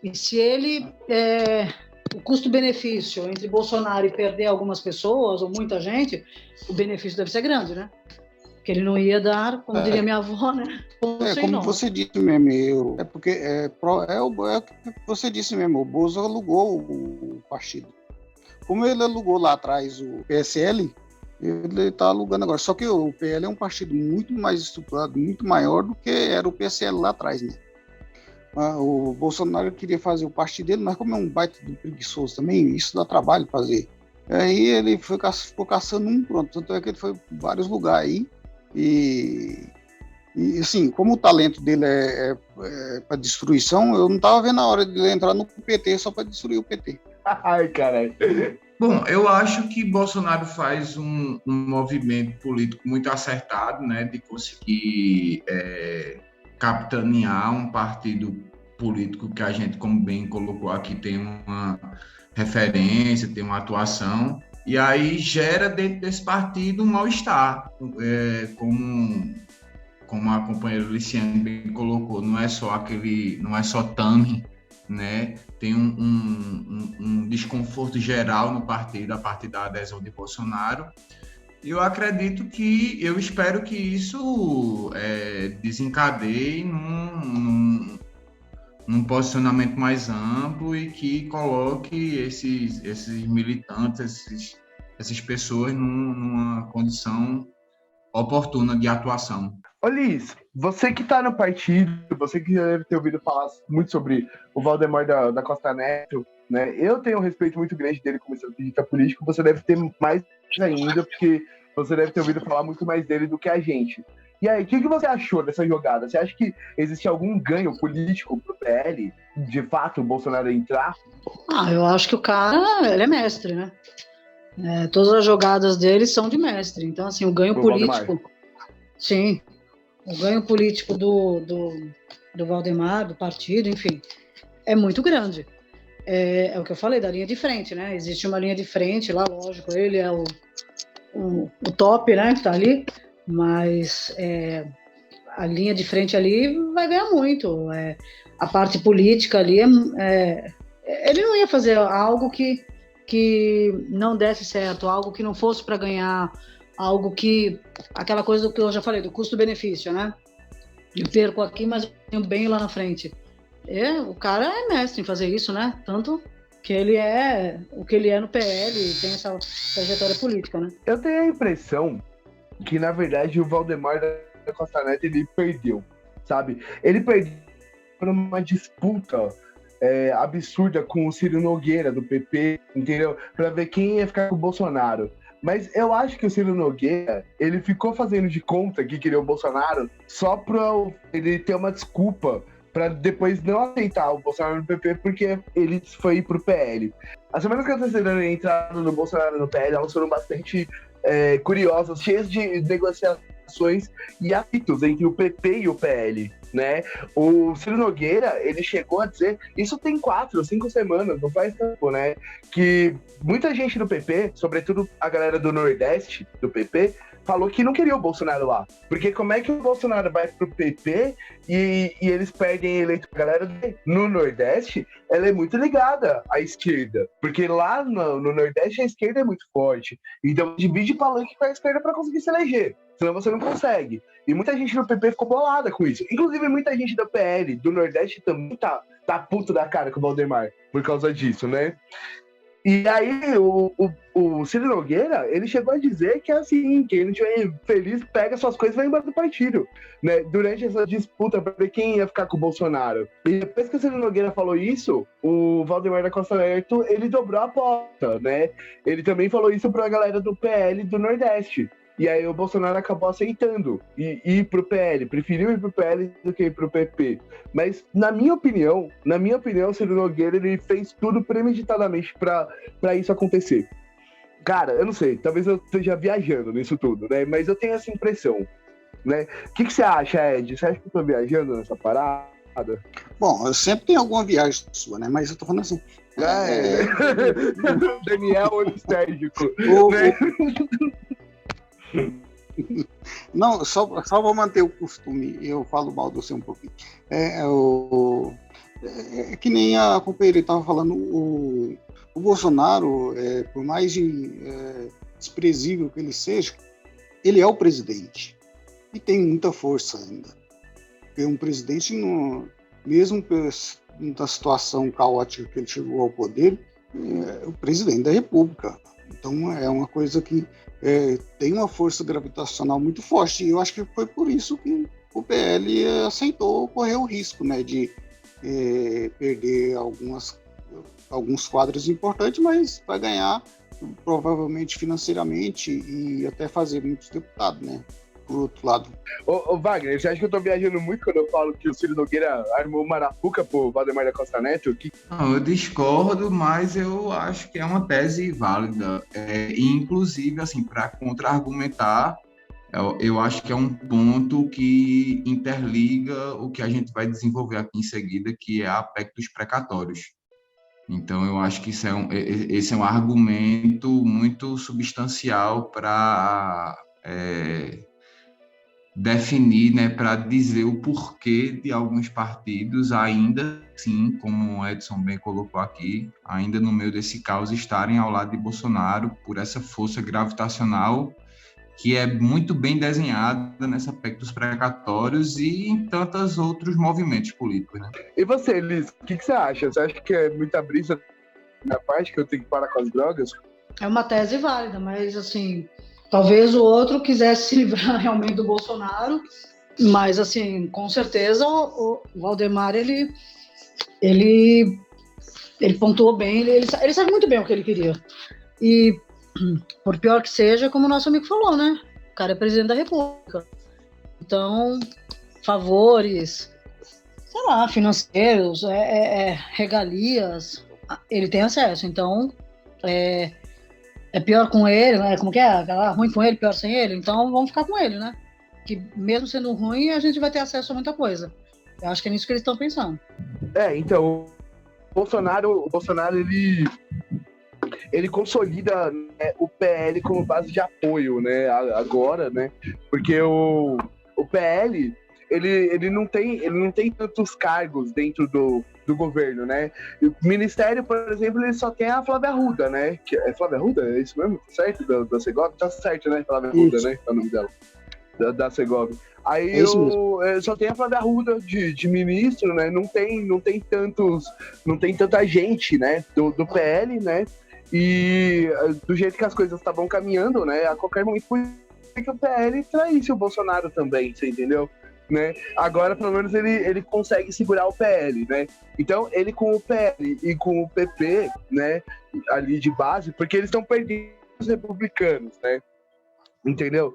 E se ele o custo-benefício entre Bolsonaro e perder algumas pessoas, ou muita gente, o benefício deve ser grande, né? Que ele não ia dar, como diria minha avó, né? Como você disse mesmo, o que você disse mesmo, o Bozo alugou o partido. Como ele alugou lá atrás o PSL, ele está alugando agora. Só que o PL é um partido muito mais estruturado, muito maior do que era o PSL lá atrás, né? O Bolsonaro queria fazer o partido dele, mas como é um baita de preguiçoso também, isso dá trabalho fazer. Aí ele ficou caçando um, pronto. Tanto é que ele foi para vários lugares aí. E assim, como o talento dele é para destruição, eu não estava vendo a hora de ele entrar no PT só para destruir o PT. Ai, caralho. Bom, eu acho que Bolsonaro faz um movimento político muito acertado, né, de conseguir capitanear um partido político que a gente, como bem colocou aqui, tem uma referência, tem uma atuação, e aí gera dentro desse partido um mal-estar, como a companheira Luciane bem colocou, não é só Tami, né? Tem um desconforto geral no partido a partir da adesão de Bolsonaro. E eu espero que isso desencadeie num posicionamento mais amplo e que coloque esses militantes, essas pessoas numa condição oportuna de atuação. Ô Liz, você que tá no partido, você que já deve ter ouvido falar muito sobre o Valdemar da Costa Neto, né? Eu tenho um respeito muito grande dele como estrategista político, você deve ter mais ainda, porque você deve ter ouvido falar muito mais dele do que a gente. E aí, o que você achou dessa jogada? Você acha que existe algum ganho político pro PL, de fato, o Bolsonaro entrar? Eu acho que o cara, ele é mestre, né? Todas as jogadas dele são de mestre. Então, assim, o ganho político... Valdemar. Sim, o ganho político do Valdemar, do partido, enfim, é muito grande. É o que eu falei, da linha de frente, né? Existe uma linha de frente lá, lógico, ele é o top, né, que tá ali, mas a linha de frente ali vai ganhar muito. A parte política ali, ele não ia fazer algo que não desse certo, algo que não fosse para ganhar, algo que, aquela coisa do que eu já falei, do custo-benefício, né? Eu perco aqui, mas eu tenho bem lá na frente. O cara é mestre em fazer isso, né? Tanto que ele é o que ele é no PL e tem essa trajetória política, né? Eu tenho a impressão que, na verdade, o Valdemar da Costa Neto, ele perdeu, sabe? Ele perdeu numa disputa absurda com o Ciro Nogueira, do PP, entendeu? Pra ver quem ia ficar com o Bolsonaro. Mas eu acho que o Ciro Nogueira, ele ficou fazendo de conta que queria o Bolsonaro só pra ele ter uma desculpa para depois não aceitar o Bolsonaro no PP, porque ele foi pro PL. As semanas que antecederam a entrada do Bolsonaro no PL, elas foram bastante curiosas, cheias de negociações e atritos entre o PP e o PL, né? O Ciro Nogueira, ele chegou a dizer, isso tem 4 ou 5 semanas, não faz tempo, né? Que muita gente do PP, sobretudo a galera do Nordeste, do PP, falou que não queria o Bolsonaro lá. Porque como é que o Bolsonaro vai pro PP e eles perdem eleito? A galera no Nordeste, ela é muito ligada à esquerda. Porque lá no Nordeste a esquerda é muito forte. Então divide palanque com a esquerda para conseguir se eleger. Senão você não consegue. E muita gente do PP ficou bolada com isso. Inclusive muita gente da PL, do Nordeste, também tá puto da cara com o Valdemar. Por causa disso, né? E aí, o Ciro Nogueira, ele chegou a dizer que assim, quem não estiver feliz, pega suas coisas e vai embora do partido, né? Durante essa disputa para ver quem ia ficar com o Bolsonaro. E depois que o Ciro Nogueira falou isso, o Valdemar da Costa Neto, ele dobrou a aposta, né? Ele também falou isso pra galera do PL do Nordeste. E aí o Bolsonaro acabou aceitando ir pro PL, preferiu ir pro PL do que ir pro PP. Mas, na minha opinião, o Ciro Nogueira, ele fez tudo premeditadamente pra isso acontecer. Cara, eu não sei, talvez eu esteja viajando nisso tudo, né? Mas eu tenho essa impressão, né? O que você acha, Ed? Você acha que eu tô viajando nessa parada? Bom, eu sempre tenho alguma viagem sua, né? Mas eu tô falando assim... Daniel Olistérgico. Não, só vou manter o costume, eu falo mal de você um pouquinho. É que nem a companheira estava falando, O Bolsonaro, por mais desprezível que ele seja, ele é o presidente e tem muita força ainda. Porque um presidente, mesmo na situação caótica que ele chegou ao poder, é o presidente da República. Então é uma coisa que tem uma força gravitacional muito forte. E eu acho que foi por isso que o PL aceitou correr o risco, né, de perder alguns quadros importantes, mas vai ganhar provavelmente financeiramente e até fazer muitos deputados, né? Por outro lado. Ô Wagner, você acha que eu tô viajando muito quando eu falo que o Ciro Nogueira armou uma arapuca pro Valdemar da Costa Neto? Não, eu discordo, mas eu acho que é uma tese válida. E, inclusive, assim, para contra-argumentar, eu acho que é um ponto que interliga o que a gente vai desenvolver aqui em seguida, que é a PEC dos precatórios. Então, eu acho que esse é um argumento muito substancial para definir, né, para dizer o porquê de alguns partidos, ainda assim, como o Edson bem colocou aqui, ainda no meio desse caos, estarem ao lado de Bolsonaro por essa força gravitacional que é muito bem desenhada nessa PEC dos precatórios e em tantos outros movimentos políticos, né? E você, Liz, o que você acha? Você acha que é muita brisa na parte que eu tenho que parar com as drogas? É uma tese válida, mas assim, talvez o outro quisesse se livrar realmente do Bolsonaro, mas assim, com certeza o Valdemar, ele pontuou bem, ele sabe muito bem o que ele queria. E por pior que seja, como o nosso amigo falou, né? O cara é presidente da República. Então, favores, sei lá, financeiros, regalias, ele tem acesso. Então, é pior com ele, né? Como que é? Ruim com ele, pior sem ele. Então, vamos ficar com ele, né? Que mesmo sendo ruim, a gente vai ter acesso a muita coisa. Eu acho que é nisso que eles estão pensando. Então, o Bolsonaro, ele consolida, né, o PL como base de apoio, né, agora, né, porque o PL, ele não tem tantos cargos dentro do governo, né, o ministério, por exemplo, ele só tem a Flávia Arruda, né, que é Flávia Arruda, é isso mesmo? Certo? Da Segovia? Tá certo, né, Flávia Arruda, né, é o nome dela, da Segovia. Aí só tem a Flávia Arruda de ministro, né, não tem tanta gente, né, do PL, né. E do jeito que as coisas estavam caminhando, né, a qualquer momento foi que o PL traísse o Bolsonaro também, você entendeu? Né? Agora, pelo menos, ele consegue segurar o PL, né? Então, ele com o PL e com o PP, né, ali de base, porque eles estão perdendo os republicanos, né? Entendeu?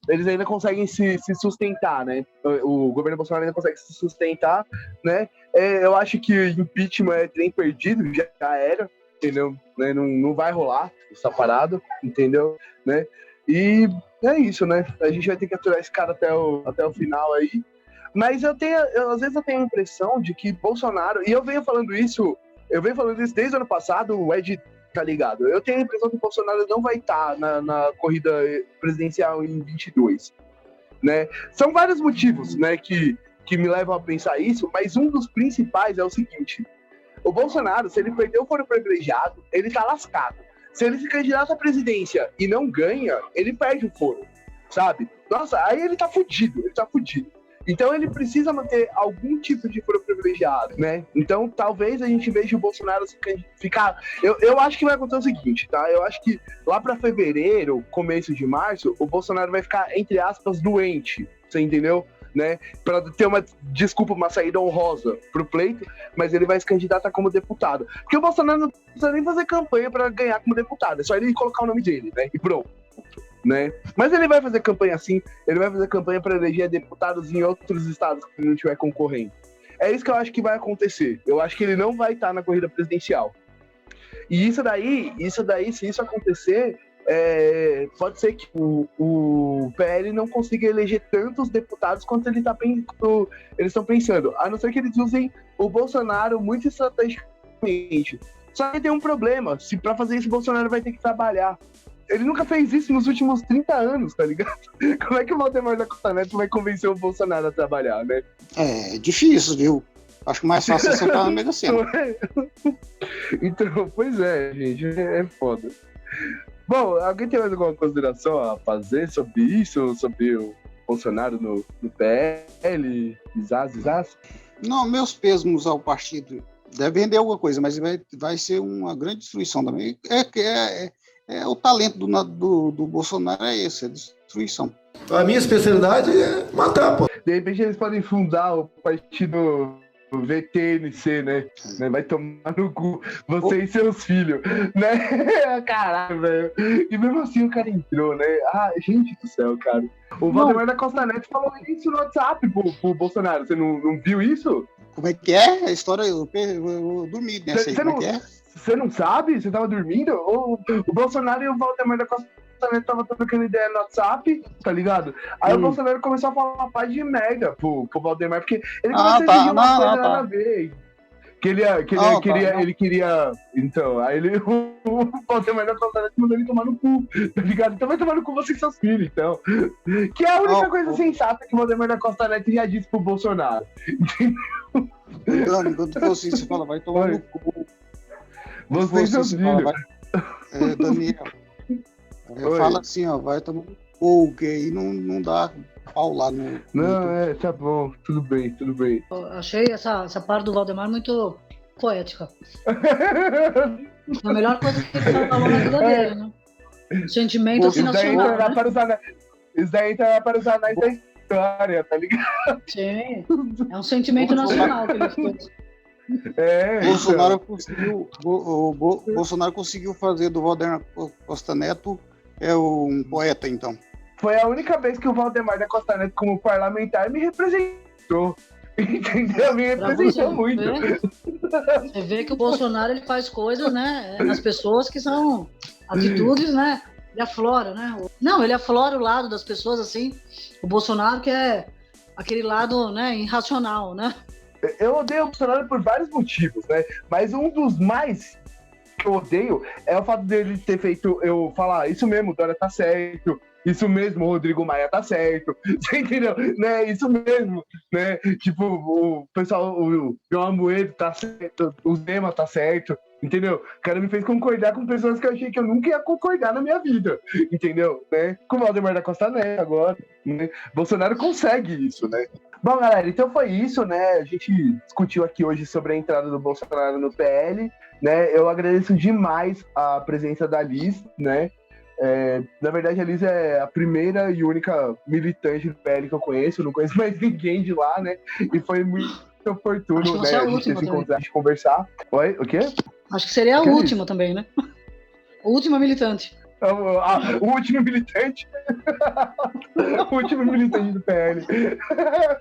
Eles ainda conseguem se sustentar, né? O governo Bolsonaro ainda consegue se sustentar, né? Eu acho que o impeachment é trem perdido, já era, entendeu? Né? Não vai rolar essa parada, entendeu? Né? E é isso, né? A gente vai ter que aturar esse cara até o final aí. Mas às vezes eu tenho a impressão de que Bolsonaro, e eu venho falando isso desde o ano passado, o Ed tá ligado. Eu tenho a impressão que o Bolsonaro não vai estar na corrida presidencial em 22, né? São vários motivos, né, que me levam a pensar isso, mas um dos principais é o seguinte: o Bolsonaro, se ele perder o foro privilegiado, ele tá lascado. Se ele se candidata à presidência e não ganha, ele perde o foro, sabe? Nossa, aí ele tá fudido. Então ele precisa manter algum tipo de foro privilegiado, né? Então talvez a gente veja o Bolsonaro ficar... Eu acho que vai acontecer o seguinte, tá? Eu acho que lá pra fevereiro, começo de março, o Bolsonaro vai ficar, entre aspas, doente, você entendeu? Né? Pra ter uma saída honrosa pro pleito, mas ele vai se candidatar como deputado. Porque o Bolsonaro não precisa nem fazer campanha pra ganhar como deputado, é só ele colocar o nome dele, né? E pronto. Né? Mas ele vai fazer campanha assim, ele vai fazer campanha para eleger deputados em outros estados que ele não estiver concorrendo. É isso que eu acho que vai acontecer. Eu acho que ele não vai estar na corrida presidencial. E isso daí, se isso acontecer, pode ser que o PL não consiga eleger tantos deputados quanto eles estão pensando, a não ser que eles usem o Bolsonaro muito estrategicamente. Só que tem um problema: se para fazer isso o Bolsonaro vai ter que trabalhar. Ele nunca fez isso nos últimos 30 anos, tá ligado? Como é que o Valdemar da Costa Neto vai convencer o Bolsonaro a trabalhar, né? É difícil, viu? Acho que mais fácil é acertar na Mega Sena. Então, pois é, gente, é foda. Bom, alguém tem mais alguma consideração a fazer sobre isso? Sobre o Bolsonaro no PL? Isás? Não, meus pêsames ao partido. Deve render alguma coisa, mas vai ser uma grande destruição também. O talento do Bolsonaro é esse, é destruição. A minha especialidade é matar, pô. De repente eles podem fundar o partido VTNC, né? Vai tomar no cu você e seus filhos, né? Caralho, velho. E mesmo assim o cara entrou, né? Ah, gente do céu, cara. O Valdemar da Costa Neto falou isso no WhatsApp pro Bolsonaro. Você não viu isso? Como é que é? A história, eu dormi nessa aí, como é que é? Você não sabe? Você tava dormindo? O Bolsonaro e o Valdemar da Costa Neto estavam trocando ideia no WhatsApp, tá ligado? Aí o Bolsonaro começou a falar uma paz de merda pro Valdemar, porque ele começou a exigir uma coisa nada a ver. Ele queria. Então, aí o Valdemar da Costa Neto mandou ele tomar no cu, tá ligado? Então vai tomar no cu você e seus filhos, então. Que é a única coisa sensata que o Valdemar da Costa Neto já disse pro Bolsonaro. Dani, quando for assim, você fala, vai tomar no cu. Você e seus filhos. Daniel. Fala assim, ó, vai tomar no cu, que aí não dá pau lá no. Não, tá bom, tudo bem. Eu achei essa parte do Valdemar muito poética. A melhor coisa que ele falou na vida dele, né? Sentimento assim nacional. Isso daí entra para os anais da história, tá ligado? Sim, é um sentimento nacional que ele fez. Bolsonaro conseguiu fazer do Valdemar Costa Neto um poeta, então. Foi a única vez que o Valdemar da Costa Neto, como parlamentar, me representou. Entendeu? Me representou muito. Você vê que o Bolsonaro ele faz coisas, né? Nas pessoas que são atitudes, né? Ele aflora, né? Não, ele aflora o lado das pessoas, assim. O Bolsonaro que é aquele lado, né, irracional, né? Eu odeio o Bolsonaro por vários motivos, né? Mas um dos mais que eu odeio é o fato dele ter feito eu falar, isso mesmo, o Dória tá certo, isso mesmo, o Rodrigo Maia tá certo, você entendeu? Né? Isso mesmo, né? Tipo, o pessoal, o João Amoedo tá certo, o Zema tá certo, entendeu? O cara me fez concordar com pessoas que eu achei que eu nunca ia concordar na minha vida, entendeu? Né? Com o Valdemar da Costa Neto agora, né? Bolsonaro consegue isso, né? Bom, galera, então foi isso, né? A gente discutiu aqui hoje sobre a entrada do Bolsonaro no PL, né? Eu agradeço demais a presença da Liz, né? Na verdade, a Liz é a primeira e única militante do PL que eu conheço, não conheço mais ninguém de lá, né? E foi muito oportuno, né? A gente ter se encontrar, a gente conversar. Oi, o quê? Acho que seria a última também, né? A última militante. O último militante. O último militante do PL.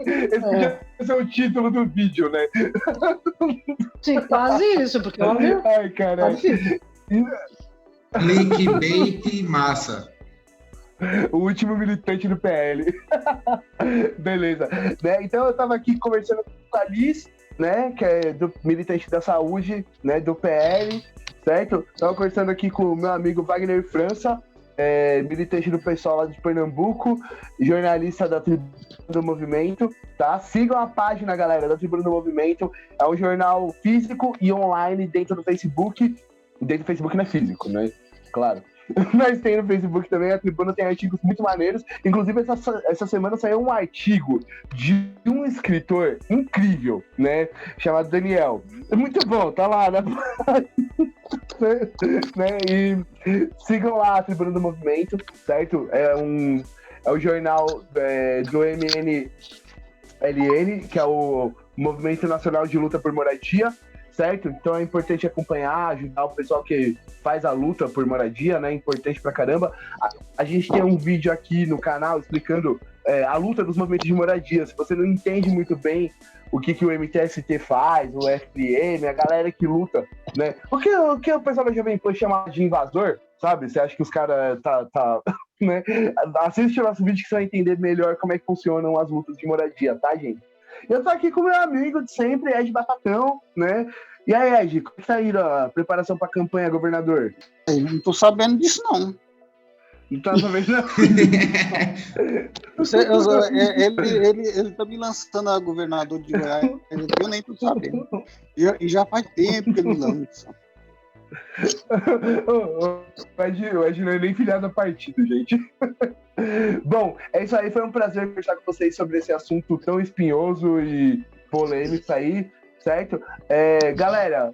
Esse podia ser o título do vídeo, né? Sim, quase isso, porque olha. Ai, caralho. Clickbait massa. O último militante do PL. Beleza. Né? Então eu tava aqui conversando com a Liz, né? Que é do militante da saúde, né? Do PL. Certo? Estava conversando aqui com o meu amigo Wagner França, militante do PSOL lá de Pernambuco, jornalista da Tribuna do Movimento, tá? Sigam a página, galera, da Tribuna do Movimento. É um jornal físico e online dentro do Facebook. Dentro do Facebook não é físico, né? Claro. Mas tem no Facebook também, a Tribuna tem artigos muito maneiros. Inclusive, essa semana saiu um artigo de um escritor incrível, né? Chamado Daniel. É muito bom, tá lá, né? Né? E sigam lá a Tribuna do Movimento, certo? É o jornal do MNLN, que é o Movimento Nacional de Luta por Moradia, certo? Então é importante acompanhar, ajudar o pessoal que faz a luta por moradia, né? Importante pra caramba. A gente tem um vídeo aqui no canal explicando a luta dos movimentos de moradia. Se você não entende muito bem o que o MTST faz, o FPM, a galera que luta, né? O que o pessoal da Jovem Pan chama de invasor, sabe? Você acha que os caras né? Assiste o nosso vídeo que você vai entender melhor como é que funcionam as lutas de moradia, tá, gente? Eu tô aqui com meu amigo de sempre, Ed Batatão, né? E aí, Ed, como tá indo a preparação pra campanha, governador? Eu não tô sabendo disso, não. Não tá sabendo, não? Ele tá me lançando a governador de Goiás, eu nem tô sabendo. E já faz tempo que ele me lança. O Ed não é nem filiado a partido, gente. Bom, é isso aí. Foi um prazer conversar com vocês sobre esse assunto tão espinhoso e polêmico aí, certo? Galera,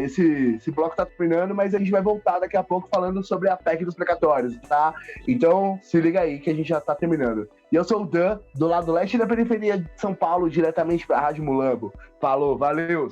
esse bloco tá terminando, mas a gente vai voltar daqui a pouco falando sobre a PEC dos precatórios, tá? Então, se liga aí que a gente já tá terminando. E eu sou o Dan, do lado leste da periferia de São Paulo, diretamente pra Rádio Mulambo. Falou, valeu!